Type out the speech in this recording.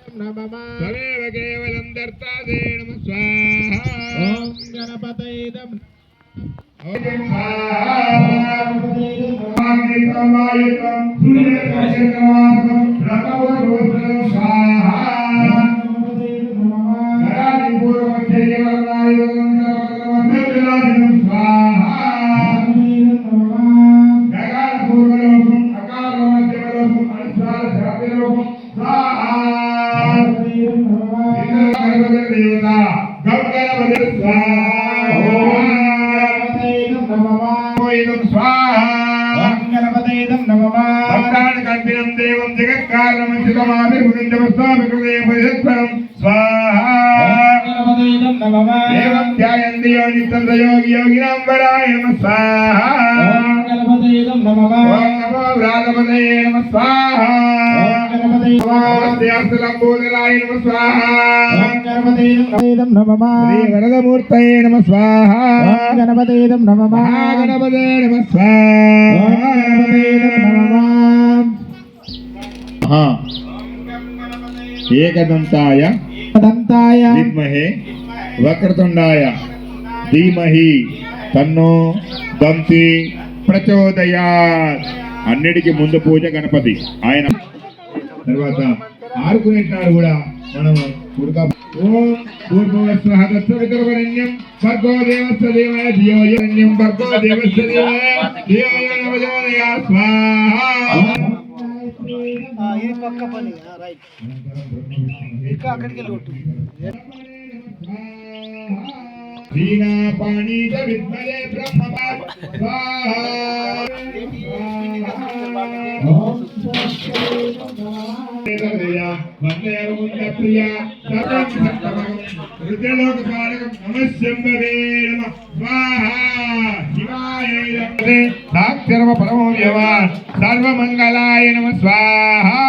तदेव केवलं दर्तादे नमः स्वाहा ॐ गणपतये नमः देवं ध्यायन्ति योनितं योगिनां वराय नमः स्वाहा नमो व्रातपतये नमः स्वाहा नमस्तेऽस्तुलम्बोदराय नमः स्वाहा श्री वरदमूर्तये नमः स्वाहा गणपतये नमः महागणपतये नमः स्वाहा एकदंताय विद्महे वक्रतुंडाय धीमहि तन्नो దంతి ప్రచోదయాత్ అన్నిటికీ ముందు పూజ గణపతి ఆయన తర్వాత ఆరుకునేటారు కూడా మనం ఉడక ఓం పూర్వస్వః తత్సవితుర్వరేణ్యం భర్గో దేవస్య ధీమహి ధియో యో న్యం భర్గో దేవస్య ధీమహి ధియో యో న ప్రచోదయాత్ స్వాహా ये पक्का पानी राइट इसका अकड़ के लोट दीना पानी च विद्महे ब्रह्मवाद स्वाहा देवया वंदे मुंड प्रिया सर्वं सत्तमं रुद्रलोक कारकं नमस्यंबवे नमः स्वाहा शिवाय नमः साक्षरम परमो व्यवा सर्वमंगलाय नमः स्वाहा।